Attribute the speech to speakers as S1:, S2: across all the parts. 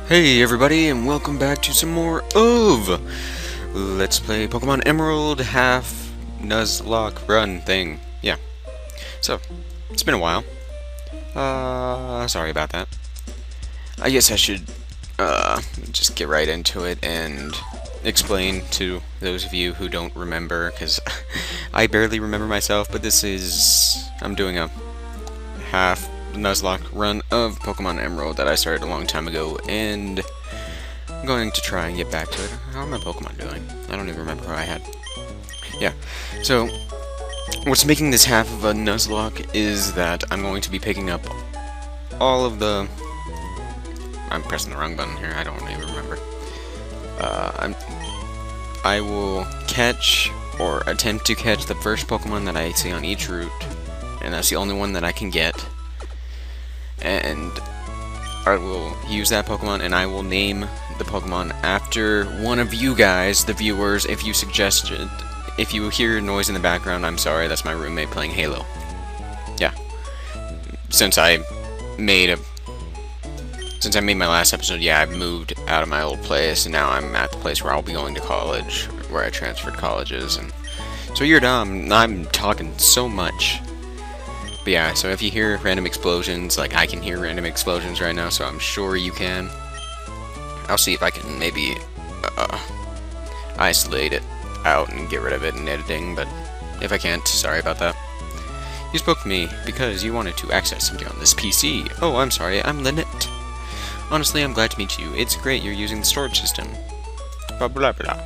S1: Hey everybody, and welcome back to some more of Let's Play Pokemon Emerald half Nuzlocke run thing. Yeah. So, it's been a while. Sorry about that. I guess I should, just get right into it and explain to those of you who don't remember, because I barely remember myself, but I'm doing a half Nuzlocke run of Pokemon Emerald that I started a long time ago, and I'm going to try and get back to it. How are my Pokemon doing? I don't even remember who I had. Yeah, so what's making this half of a Nuzlocke is that I'm going to be picking up all of the... I'm pressing the wrong button here, I don't even remember. I will catch, or attempt to catch, the first Pokemon that I see on each route, and that's the only one that I can get. And I will use that Pokemon, and I will name the Pokemon after one of you guys, the viewers, if you suggest it. If you hear noise in the background, I'm sorry, that's my roommate playing Halo. Yeah. Since I made my last episode, yeah, I've moved out of my old place, and now I'm at the place where I'll be going to college, where I transferred colleges, and so you're dumb. I'm talking so much. But yeah, so if you hear random explosions, like I can hear random explosions right now, so I'm sure you can. I'll see if I can maybe isolate it out and get rid of it in editing, but if I can't, sorry about that. You spoke to me because you wanted to access something on this PC. Oh, I'm sorry, I'm Lynette. Honestly, I'm glad to meet you. It's great you're using the storage system. Blah blah blah.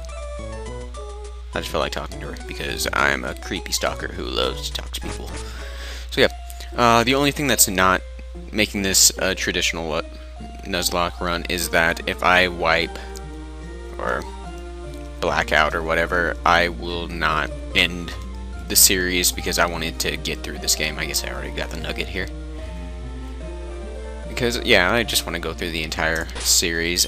S1: I just felt like talking to her because I'm a creepy stalker who loves to talk to people. So yeah, the only thing that's not making this a traditional Nuzlocke run is that if I wipe or blackout or whatever, I will not end the series because I wanted to get through this game. I guess I already got the nugget here. Because, yeah, I just want to go through the entire series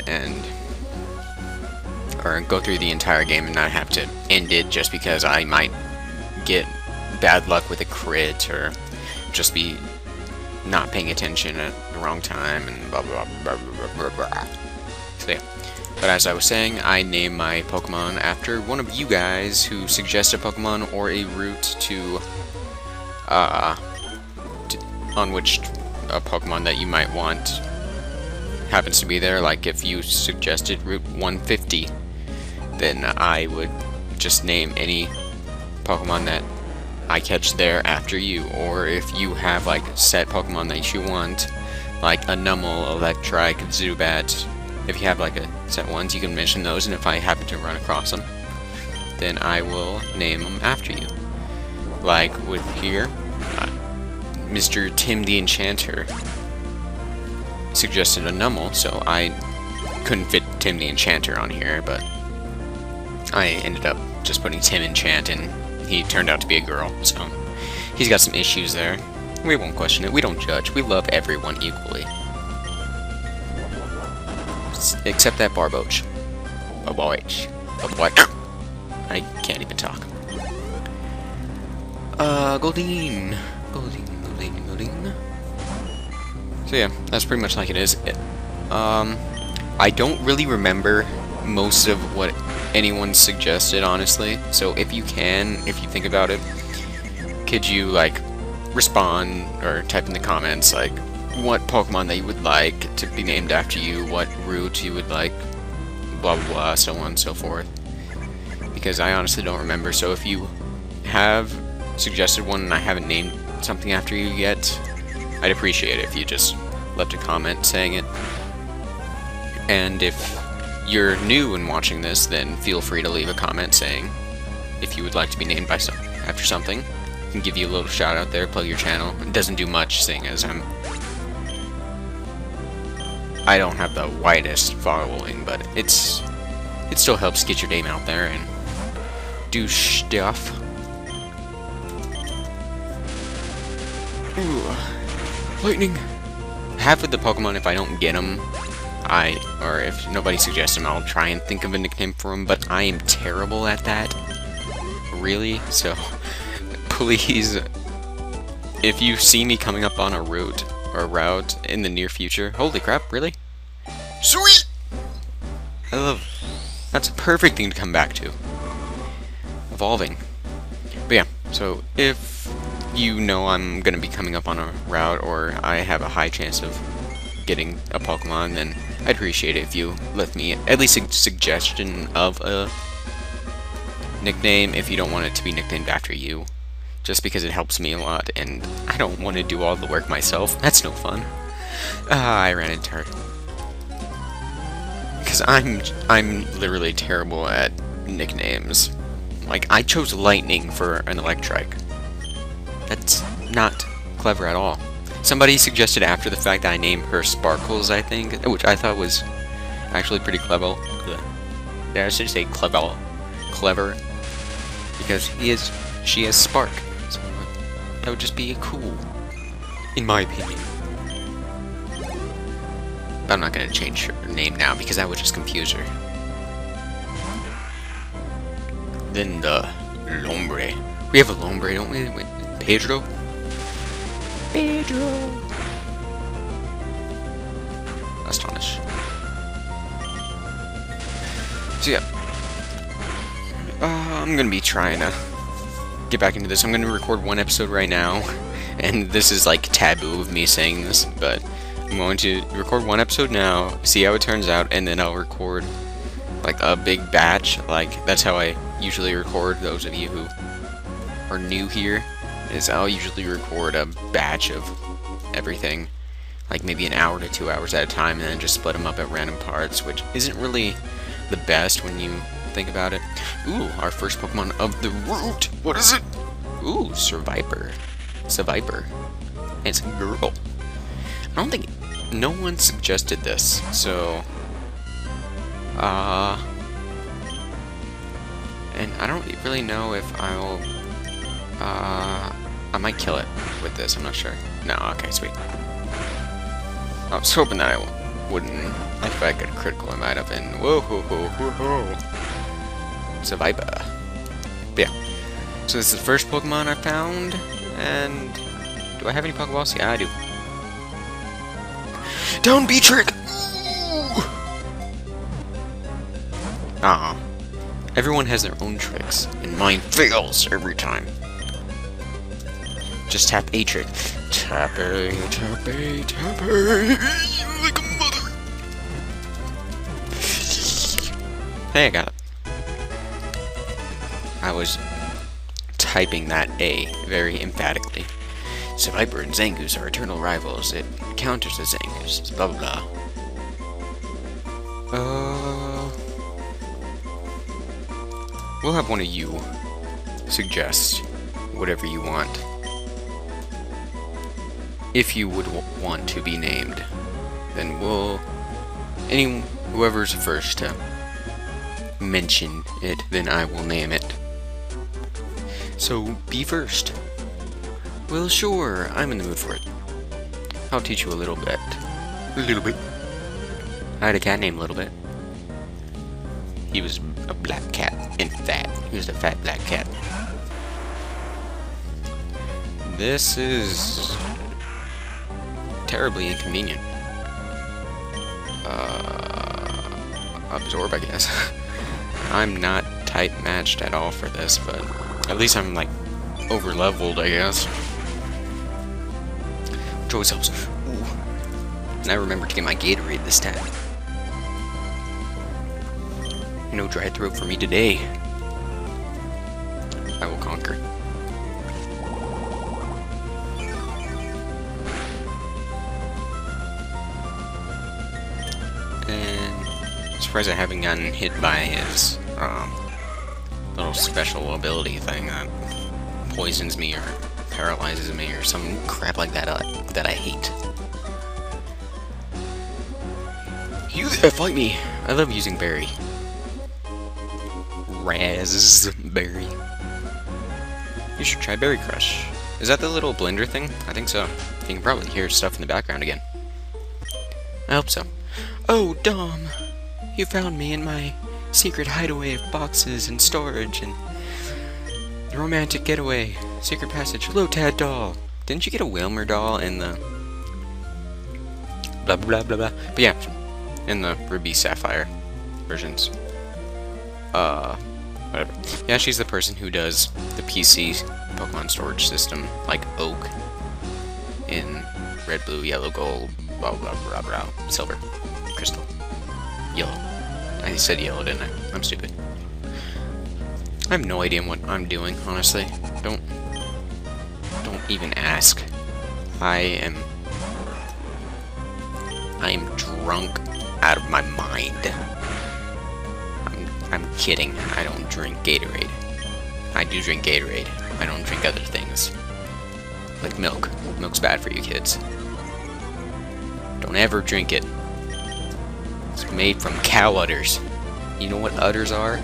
S1: or go through the entire game and not have to end it just because I might get bad luck with a crit or just be not paying attention at the wrong time and blah blah blah blah blah blah. So yeah. But as I was saying, I name my Pokemon after one of you guys who suggest a Pokemon or a route on which a Pokemon that you might want happens to be there. Like if you suggested Route 150, then I would just name any Pokemon that I catch there after you, or if you have like set Pokemon that you want, like a Numel, Electrike, Zubat, if you have like a set ones, you can mention those, and if I happen to run across them, then I will name them after you. Like with here, Mr. Tim the Enchanter suggested a Numel, so I couldn't fit Tim the Enchanter on here, but I ended up just putting Tim Enchant, and he turned out to be a girl, so he's got some issues there. We won't question it. We don't judge. We love everyone equally. Except that Barboach. Barboach. I can't even talk. GOLDEEN. GOLDEEN. So yeah, that's pretty much like it is. I don't really remember most of what anyone suggested, honestly, so if you think about it, could you like respond or type in the comments like what Pokemon that you would like to be named after you, what route you would like, blah blah blah, so on and so forth, because I honestly don't remember. So if you have suggested one and I haven't named something after you yet, I'd appreciate it if you just left a comment saying it. And if you're new and watching this, then feel free to leave a comment saying if you would like to be named after something. I can give you a little shout out there, plug your channel. It doesn't do much, seeing as I don't have the widest following, but it still helps get your name out there and do stuff. Ooh, lightning. Half of the Pokemon, if I don't get them, or if nobody suggests him, I'll try and think of a nickname for him, but I am terrible at that. Really? So, please, if you see me coming up on a route in the near future, holy crap, really? Sweet! I love... That's a perfect thing to come back to. Evolving. But yeah, so if you know I'm going to be coming up on a route, or I have a high chance of getting a Pokemon, then I'd appreciate it if you left me at least a suggestion of a nickname if you don't want it to be nicknamed after you. Just because it helps me a lot, and I don't want to do all the work myself. That's no fun. I ran into her. Because I'm literally terrible at nicknames. Like, I chose Lightning for an Electrike. That's not clever at all. Somebody suggested after the fact that I named her Sparkles, I think, which I thought was actually pretty clever. Yeah, I should say clever. Clever. Because she is Spark. So that would just be cool. In my opinion. But I'm not going to change her name now, because that would just confuse her. Then the Lombre. We have a Lombre, don't we? Wait, Pedro? Pedro! Astonish. So yeah. I'm gonna be trying to get back into this. I'm gonna record one episode right now. And this is like taboo of me saying this, but I'm going to record one episode now, see how it turns out, and then I'll record like a big batch. Like, that's how I usually record. Those of you who are new here, is I'll usually record a batch of everything, like maybe an hour to 2 hours at a time, and then just split them up at random parts, which isn't really the best when you think about it. Ooh, our first Pokemon of the route. What is it? Ooh, SEVIPER. SEVIPER. It's a girl. I don't think no one suggested this, so and I don't really know if I'll I might kill it with this, I'm not sure. No, okay, sweet. I was hoping that I wouldn't. If I got a critical, I might have been. Whoa, ho, ho, ho, ho. SEVIPER. But yeah. So this is the first Pokemon I found, and do I have any Pokeballs? Yeah, I do. Down B-Trick! Ah. Everyone has their own tricks, and mine fails every time. Just tap A trick. Tap A, tap A, tap A, like a mother. Hey, I got it. I was typing that A very emphatically. SEVIPER and Zangoose are eternal rivals. It counters the Zangoose. It's blah blah blah. We'll have one of you suggest whatever you want. If you would want to be named, then we'll... whoever's first to mention it, then I will name it. So, be first. Well, sure, I'm in the mood for it. I'll teach you a little bit. A little bit. I had a cat named Little Bit. He was a black cat and fat. He was a fat black cat. This is terribly inconvenient. Absorb, I guess. I'm not type matched at all for this, but at least I'm like over leveled, I guess. Which always helps. Ooh. And I remember to get my Gatorade this time. No dry throat for me today. I will conquer. And I'm surprised I haven't gotten hit by his little special ability thing that poisons me or paralyzes me or some crap like that that I hate. You fight me! I love using berry. Raspberry. You should try Berry Crush. Is that the little blender thing? I think so. You can probably hear stuff in the background again. I hope so. Oh, Dom! You found me in my secret hideaway of boxes and storage and romantic getaway. Secret passage. Hello, Tad doll. Didn't you get a Wilmer doll in the blah blah blah blah? But yeah, in the Ruby Sapphire versions. Whatever. Yeah, she's the person who does the PC Pokemon storage system, like Oak in Red, Blue, Yellow, Gold, blah blah blah blah, Silver, Crystal, Yellow. I said yellow, didn't I? I'm stupid. I have no idea what I'm doing, honestly. Don't even ask. I am drunk out of my mind. I'm kidding. I don't drink Gatorade. I do drink Gatorade. I don't drink other things. Like milk. Milk's bad for you kids. Don't ever drink it. It's made from cow udders. You know what udders are?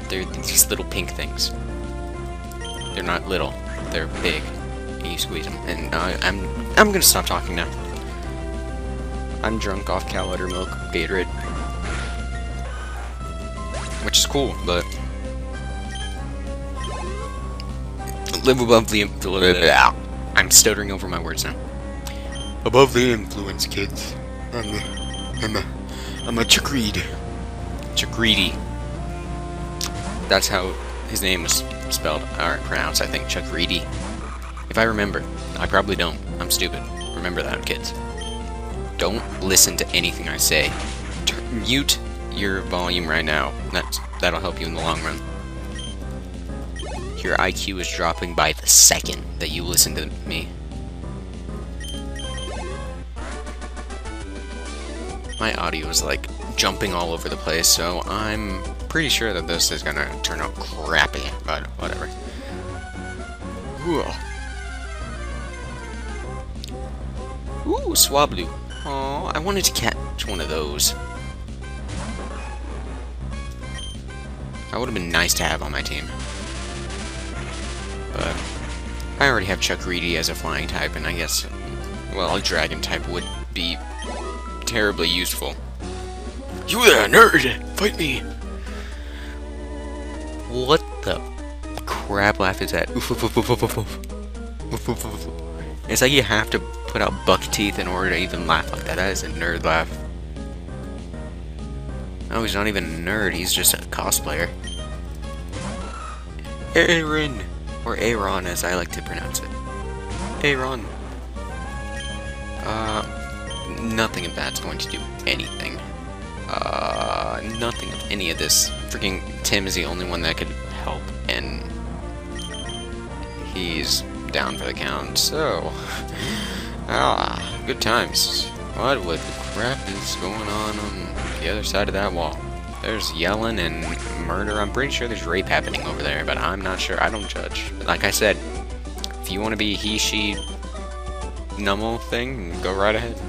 S1: They're these little pink things. They're not little. They're big. And you squeeze them. And I'm gonna stop talking now. I'm drunk off cow udder milk, Gatorade. Which is cool, but live above the influence. I'm stuttering over my words now. Above the influence, kids. I'm a Chakreed. Chakreedy. That's how his name was spelled or pronounced, I think. Chakreedy. If I remember. I probably don't. I'm stupid. Remember that, kids. Don't listen to anything I say. Mute your volume right now. That'll help you in the long run. Your IQ is dropping by the second that you listen to me. My audio is like jumping all over the place, so I'm pretty sure that this is gonna turn out crappy, but whatever. Ooh, Swablu. Oh, I wanted to catch one of those. That would have been nice to have on my team. But I already have Chakreedy as a flying type, and I guess, well, a dragon type would be terribly useful. You there, nerd! Fight me! What the crap laugh is that? It's like you have to put out buck teeth in order to even laugh like that. That is a nerd laugh. No, he's not even a nerd, he's just a cosplayer. Aaron! Or Aaron, as I like to pronounce it. Aaron. Nothing of that's going to do anything. Nothing of any of this. Freaking Tim is the only one that could help, and he's down for the count, so... good times. What the crap is going on the other side of that wall? There's yelling and murder. I'm pretty sure there's rape happening over there, but I'm not sure. I don't judge. Like I said, if you want to be he, she, nummo thing, go right ahead.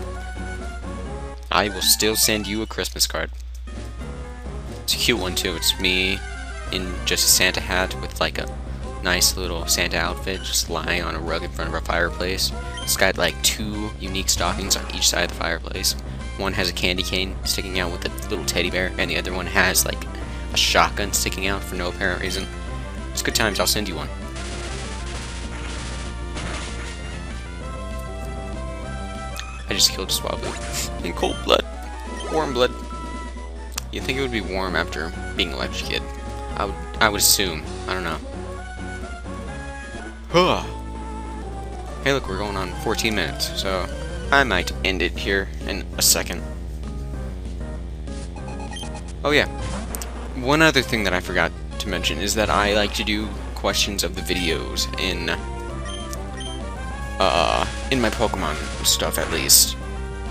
S1: I will still send you a Christmas card. It's a cute one too. It's me in just a Santa hat with like a nice little Santa outfit, just lying on a rug in front of a fireplace. It's got like 2 unique stockings on each side of the fireplace. One has a candy cane sticking out with a little teddy bear, and the other one has like a shotgun sticking out for no apparent reason. It's good times. I'll send you one. I just killed Swablu in cold blood. Warm blood. You'd think it would be warm after being electrocuted. I would assume. I don't know. Huh. Hey look, we're going on 14 minutes, so I might end it here in a second. Oh yeah. One other thing that I forgot to mention is that I like to do questions of the videos in my Pokemon stuff, at least.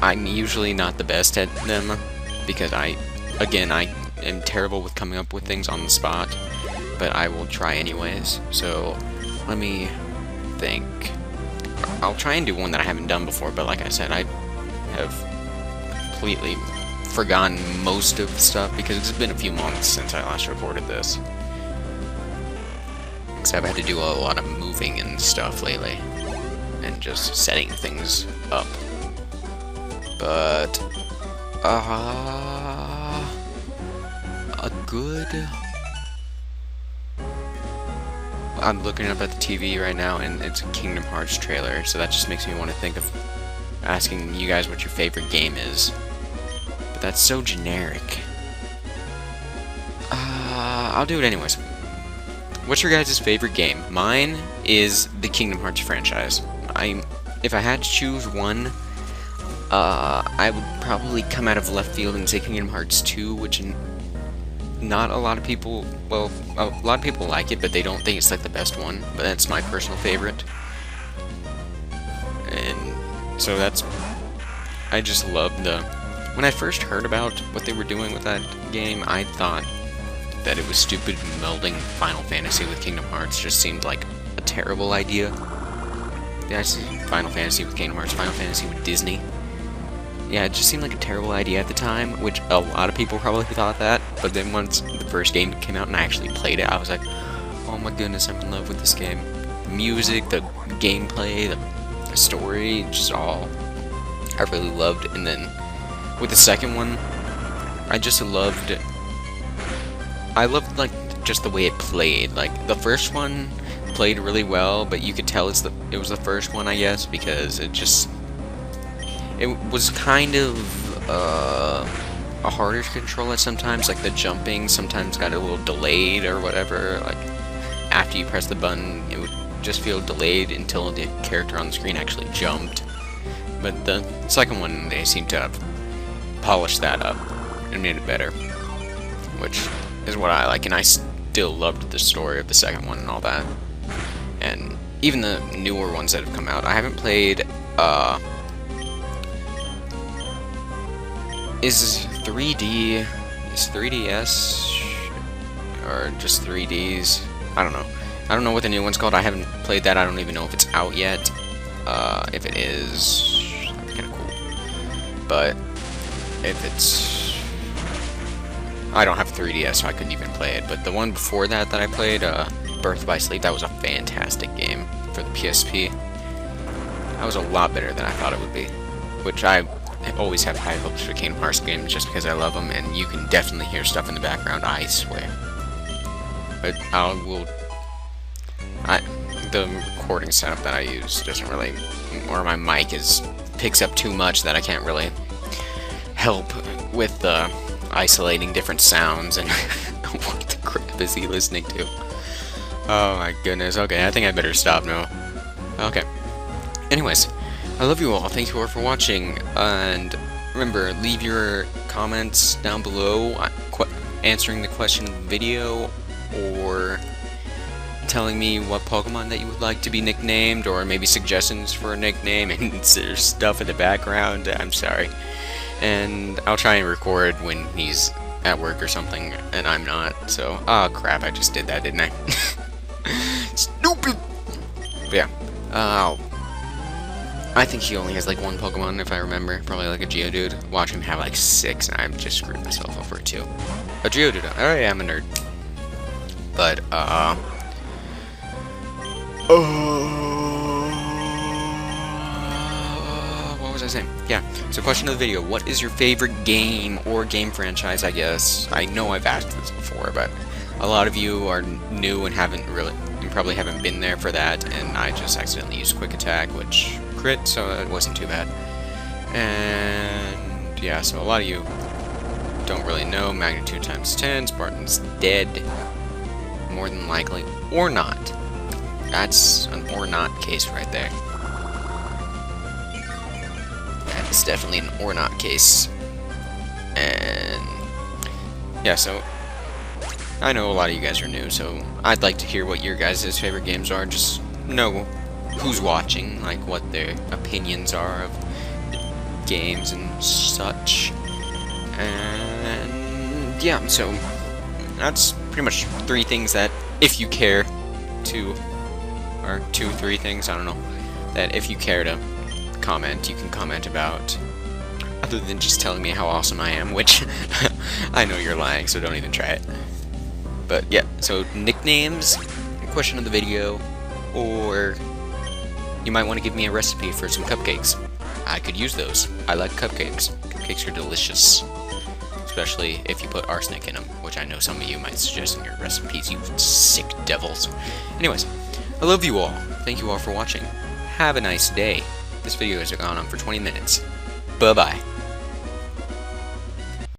S1: I'm usually not the best at them, because I am terrible with coming up with things on the spot, but I will try anyways. So, let me think. I'll try and do one that I haven't done before, but like I said, I have completely forgotten most of the stuff, because it's been a few months since I last recorded this. Because I've had to do a lot of moving and stuff lately, and just setting things up. But, a good... I'm looking up at the TV right now, and it's a Kingdom Hearts trailer, so that just makes me want to think of asking you guys what your favorite game is. That's so generic. I'll do it anyways. What's your guys' favorite game? Mine is the Kingdom Hearts franchise. If I had to choose one, I would probably come out of left field and say Kingdom Hearts 2, which not a lot of people, well, a lot of people like it, but they don't think it's like the best one, but that's my personal favorite. And so I just love when I first heard about what they were doing with that game, I thought that it was stupid. Melding Final Fantasy with Kingdom Hearts just seemed like a terrible idea. Yeah, I see Final Fantasy with Kingdom Hearts, Final Fantasy with Disney. Yeah, it just seemed like a terrible idea at the time, which a lot of people probably thought that, but then once the first game came out and I actually played it, I was like, oh my goodness, I'm in love with this game. The music, the gameplay, the story, just all I really loved. And then with the second one, I loved like just the way it played. Like the first one played really well, but you could tell it was the first one, I guess, because it was kind of a harder to control at sometimes. Like the jumping sometimes got a little delayed or whatever. Like after you press the button, it would just feel delayed until the character on the screen actually jumped. But the second one, they seem to have polished that up and made it better, which is what I like. And I still loved the story of the second one and all that. And even the newer ones that have come out, I haven't played, is 3DS, or just 3Ds? I don't know. I don't know what the new one's called. I haven't played that. I don't even know if it's out yet. If it is, that'd be kind of cool. But if it's, I don't have 3DS, so I couldn't even play it. But the one before that I played, Birth by Sleep, that was a fantastic game for the PSP. That was a lot better than I thought it would be, which I always have high hopes for Kingdom Hearts games just because I love them, and you can definitely hear stuff in the background, I swear. But the recording setup that I use doesn't really, or my mic picks up too much that I can't really help with isolating different sounds and what the crap is he listening to? Oh my goodness. Okay, I think I better stop now. Okay. Anyways, I love you all. Thank you all for watching, and remember, leave your comments down below answering the question of the video, or telling me what Pokemon that you would like to be nicknamed, or maybe suggestions for a nickname. And there's stuff in the background, I'm sorry. And I'll try and record when he's at work or something and I'm not, so oh crap, I just did that, didn't I? Stupid. But yeah, I think he only has like one Pokemon, if I remember, probably like a Geodude. Watch him have like 6 and I've just screwed myself over 2. A Geodude. Alright, I'm a nerd. But what was I saying? Yeah, so question of the video, what is your favorite game or game franchise, I guess? I know I've asked this before, but a lot of you are new and probably haven't been there for that, and I just accidentally used Quick Attack, which crit, so it wasn't too bad. And yeah, so a lot of you don't really know. Magnitude times 10, Spartan's dead, more than likely, or not. That's an or not case right there. That is definitely an or not case. And yeah, so I know a lot of you guys are new, so I'd like to hear what your guys' favorite games are. Just know who's watching, like what their opinions are of games and such. And yeah, so that's pretty much 3 things that, if you care to, or 2-3 things, I don't know, that if you care to comment, you can comment about, other than just telling me how awesome I am, which I know you're lying, so don't even try it. But yeah, so nicknames, question of the video, or you might want to give me a recipe for some cupcakes. I could use those. I like cupcakes. Cupcakes are delicious, especially if you put arsenic in them, which I know some of you might suggest in your recipes, you sick devils. Anyways, I love you all. Thank you all for watching. Have a nice day. This video has gone on for 20 minutes. Bye-bye.